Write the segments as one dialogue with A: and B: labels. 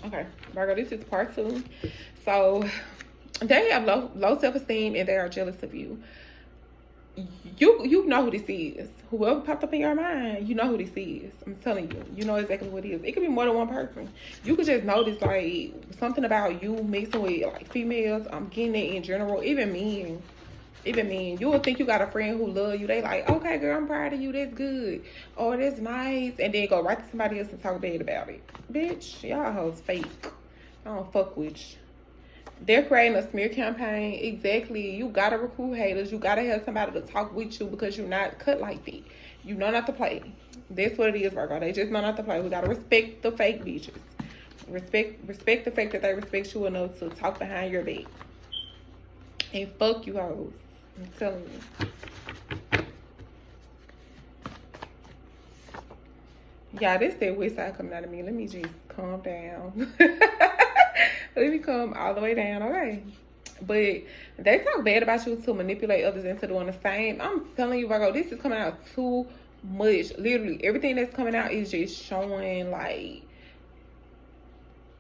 A: Okay, Virgo, this is part 2. So they have low self-esteem and they are jealous of you. You know who this is. Whoever popped up in your mind, you know who this is. I'm telling you. You know exactly what it is. It could be more than one person. You could just notice like something about you mixing with like females. I'm getting it in general. Even men. Even men. You would think you got a friend who love you. They like, okay girl, I'm proud of you. That's good. Oh, that's nice. And then go right to somebody else and talk bad about it. Bitch, y'all hoes fake. I don't fuck with you. They're creating a smear campaign. Exactly. You gotta recruit haters. You gotta have somebody to talk with you because you're not cut like that. You know not to play. That's what it is, Virgo. They just know not to play. We gotta respect the fake bitches. Respect the fact that they respect you enough to talk behind your back. And fuck you hoes. I'm telling you. Yeah, this that west side coming out of me. Let me just calm down. Let me come all the way down, okay? But they talk bad about you to manipulate others into doing the same. I'm telling you, Virgo, this is coming out too much. Literally, everything that's coming out is just showing, like...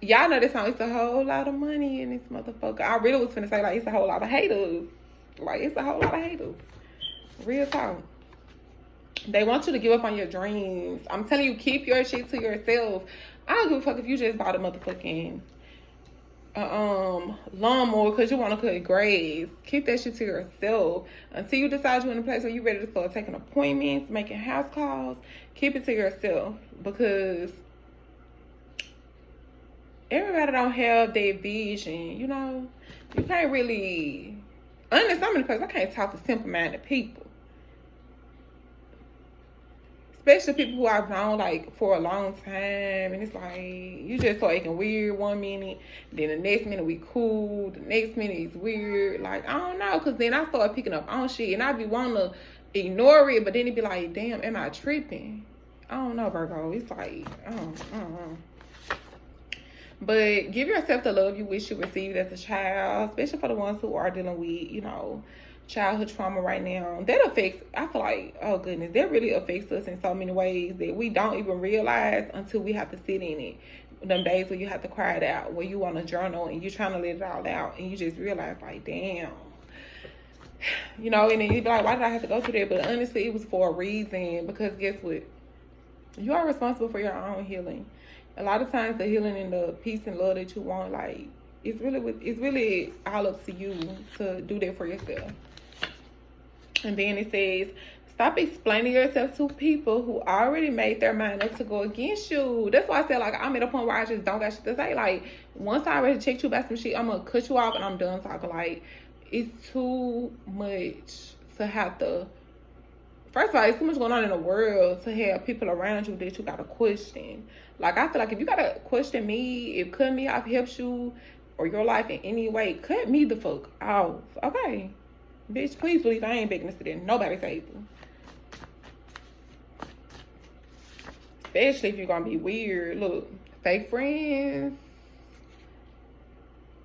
A: Y'all know this song, it's a whole lot of money in this motherfucker. I really was finna say, like, it's a whole lot of haters. Like, it's a whole lot of haters. Real talk. They want you to give up on your dreams. I'm telling you, keep your shit to yourself. I don't give a fuck if you just bought a motherfucking... lawnmower because you want to cut grass. Keep that shit to yourself until you decide you're in a place where you're ready to start taking appointments, making house calls. Keep it to yourself because everybody don't have their vision. You know, you can't really, unless I'm in a place I can't talk to simple-minded people, especially people who I've known like for a long time, and it's like you just start acting weird one minute, then the next minute we cool, the next minute it's weird. Like I don't know, cause then I start picking up on shit, and I be wanting to ignore it, but then it be like, damn, am I tripping? I don't know, Virgo. It's like I don't know. But give yourself the love you wish you received as a child, especially for the ones who are dealing with, you know, childhood trauma right now. That affects, I feel like, oh goodness, that really affects us in so many ways that we don't even realize until we have to sit in it. Them days where you have to cry it out, where you want to journal and you're trying to let it all out, and you just realize like, damn. You know, and then you be like, why did I have to go through that? But honestly, it was for a reason, because guess what? You are responsible for your own healing. A lot of times the healing and the peace and love that you want, like, it's really all up to you to do that for yourself. And then it says, stop explaining yourself to people who already made their mind up to go against you. That's why I said, like, I'm at a point where I just don't got shit to say. Like, once I already checked you about some shit, I'm going to cut you off and I'm done talking. Like, it's too much to have to... First of all, it's too much going on in the world to have people around you that you got to question. Like, I feel like if you got to question me, if cutting me off helps you or your life in any way, cut me the fuck off. Okay. Bitch, please believe I ain't begging to sit there. Nobody's able. Especially if you're going to be weird. Look, fake friends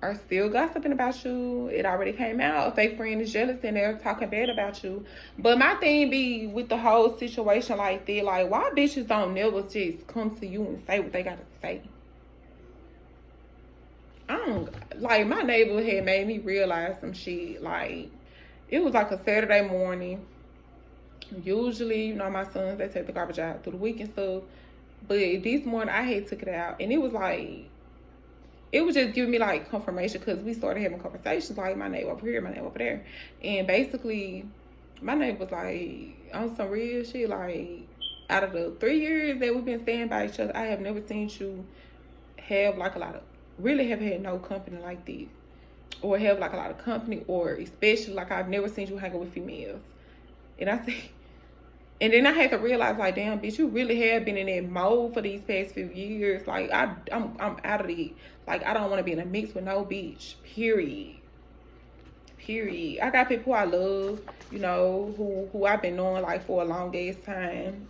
A: are still gossiping about you. It already came out. A fake friend is jealous and they're talking bad about you. But my thing be with the whole situation like that, like, why bitches don't never just come to you and say what they got to say? I don't, like, my neighbor had made me realize some shit. Like, it was like a Saturday morning. Usually, you know, my sons, they take the garbage out through the week and stuff. But this morning, I had took it out. And it was like, it was just giving me like confirmation because we started having conversations like my neighbor over here, my neighbor over there. And basically, my neighbor was like, on some real shit, like, out of the 3 years that we've been staying by each other, I have never seen you have like a lot of, really have had no company like this. Or have like a lot of company, or especially like I've never seen you hanging with females. And I said, and then I had to realize, like, damn, bitch, you really have been in that mode for these past few years. Like, I'm out of it. Like, I don't want to be in a mix with no bitch. Period. I got people who I love, you know, who I've been knowing, like, for a long ass time.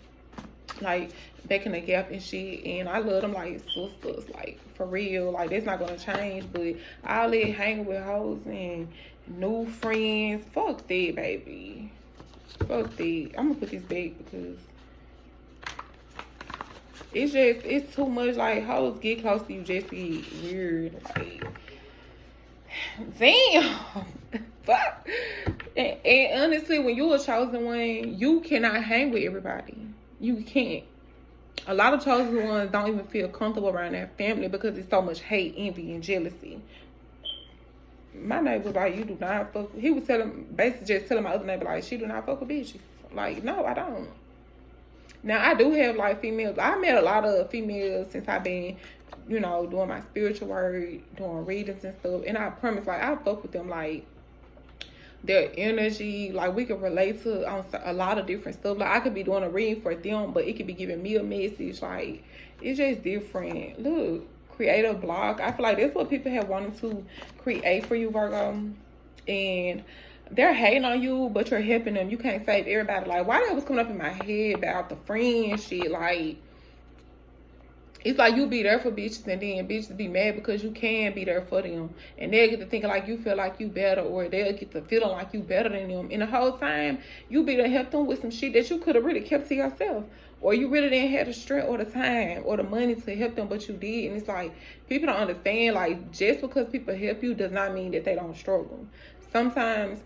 A: Like, back in the gap and shit. And I love them like sisters. Like, for real. Like, that's not going to change. But all that hanging with hoes and new friends. Fuck that, baby. Fuck that. I'm gonna put this back because It's too much. Like, hoes get close to you just to get weird. Like, damn. Fuck. And honestly, when you're a chosen one, you cannot hang with everybody. You can't. A lot of chosen ones don't even feel comfortable around their family because there's so much hate, envy, and jealousy. My neighbor was like, you do not fuck. He was basically just telling my other neighbor, like, she do not fuck with bitches. Like, no, I don't. Now, I do have, like, females. I met a lot of females since I've been, you know, doing my spiritual work, doing readings and stuff. And I promise, like, I fuck with them, like, their energy. Like, we can relate to on a lot of different stuff. Like, I could be doing a reading for them, but it could be giving me a message. Like, it's just different. Look, create a blog. I feel like that's what people have wanted to create for you, Virgo. And they're hating on you, but you're helping them. You can't save everybody. Like, why that was coming up in my head about the friend shit, like, it's like you be there for bitches and then bitches be mad because you can be there for them. And they'll get to thinking like you feel like you better, or they'll get to feeling like you better than them. And the whole time, you be there to help them with some shit that you could have really kept to yourself. Or you really didn't have the strength or the time or the money to help them, but you did. And it's like, people don't understand, like, just because people help you does not mean that they don't struggle. Sometimes,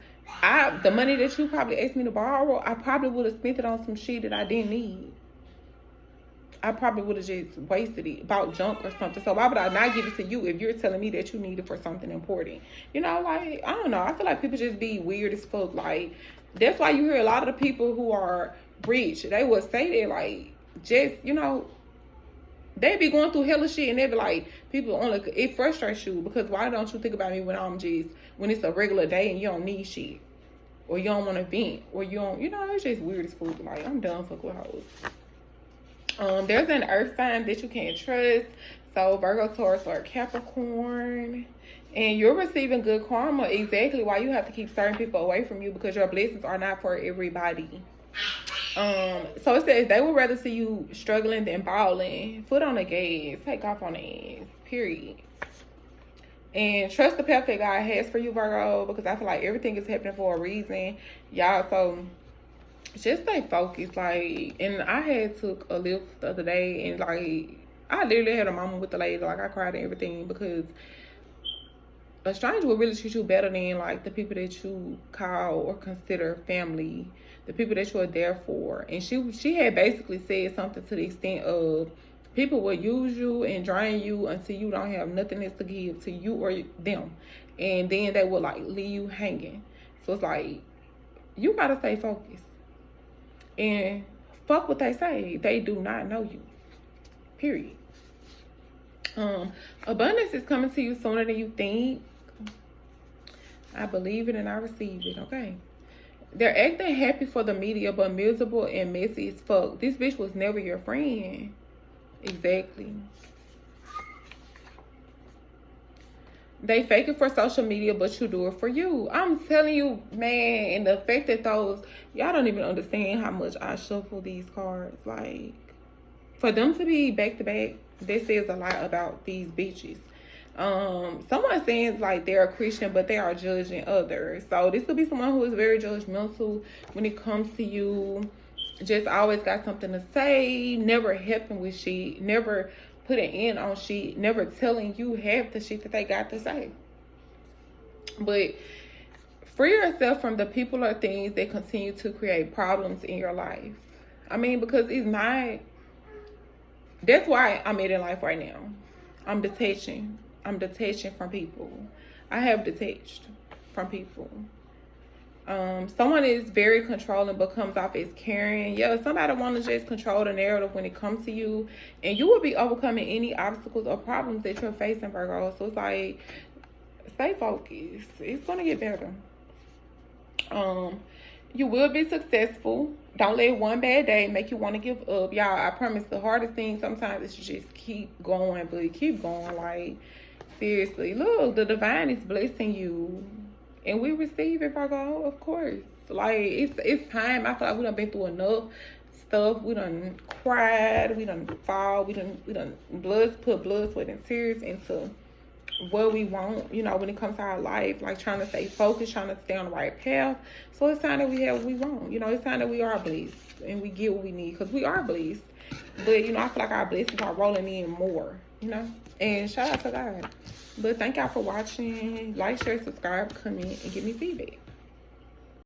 A: the money that you probably asked me to borrow, I probably would have spent it on some shit that I didn't need. I probably would have just wasted it, bought junk or something. So why would I not give it to you if you're telling me that you need it for something important? You know, like, I don't know. I feel like people just be weird as fuck. Like, that's why you hear a lot of the people who are rich, they would say that, like, just, you know, they be going through hella shit and they be like, people only, it frustrates you because why don't you think about me when it's a regular day and you don't need shit, or you don't want to vent, or you don't, you know, it's just weird as fuck. Like, I'm done fucking with hoes. There's an earth sign that you can't trust. So Virgo, Taurus, or Capricorn. And you're receiving good karma. Exactly why you have to keep certain people away from you, because your blessings are not for everybody. So it says they would rather see you struggling than balling. Foot on the gas. Take off on the ass. Period. And trust the path that God has for you, Virgo, because I feel like everything is happening for a reason. Y'all, so just stay focused. Like, and I had took a lift the other day, and like, I literally had a moment with the lady. Like, I cried and everything, because a stranger will really treat you better than like the people that you call or consider family, the people that you are there for. And she had basically said something to the extent of, people will use you and drain you until you don't have nothing else to give to you or them, and then they will like leave you hanging. So it's like, you gotta stay focused. And fuck what they say. They do not know you. Period. Abundance is coming to you sooner than you think. I believe it and I receive it, okay? They're acting happy for the media, but miserable and messy as fuck. This bitch was never your friend. Exactly. They fake it for social media, but you do it for you. I'm telling you, man, and the fact that y'all don't even understand how much I shuffle these cards. Like, for them to be back to back, that says a lot about these bitches. Someone saying like they're a Christian, but they are judging others. So this could be someone who is very judgmental when it comes to you. Just always got something to say, never helping with shit, never putting in on shit, never telling you half the shit that they got to say. But free yourself from the people or things that continue to create problems in your life. I mean, because that's why I'm in life right now. I'm detaching from people. I have detached from people. Someone is very controlling but comes off as caring. Yeah, somebody want to just control the narrative when it comes to you, and you will be overcoming any obstacles or problems that you're facing, Virgo. So it's like, stay focused. It's gonna get better. You will be successful. Don't let one bad day make you want to give up. Y'all, I promise the hardest thing sometimes is to just keep going, but keep going. Like, seriously, look, the divine is blessing you. And we receive it, Virgo, of course. Like, it's time. I feel like we done been through enough stuff. We done cried. We done fall. We done put blood, sweat, and tears into what we want, you know, when it comes to our life. Like, trying to stay focused, trying to stay on the right path. So it's time that we have what we want. You know, it's time that we are blessed and we get what we need, because we are blessed. But, you know, I feel like our blessings are rolling in more, you know. And shout out to God. But thank y'all for watching. Like, share, subscribe, comment, and give me feedback.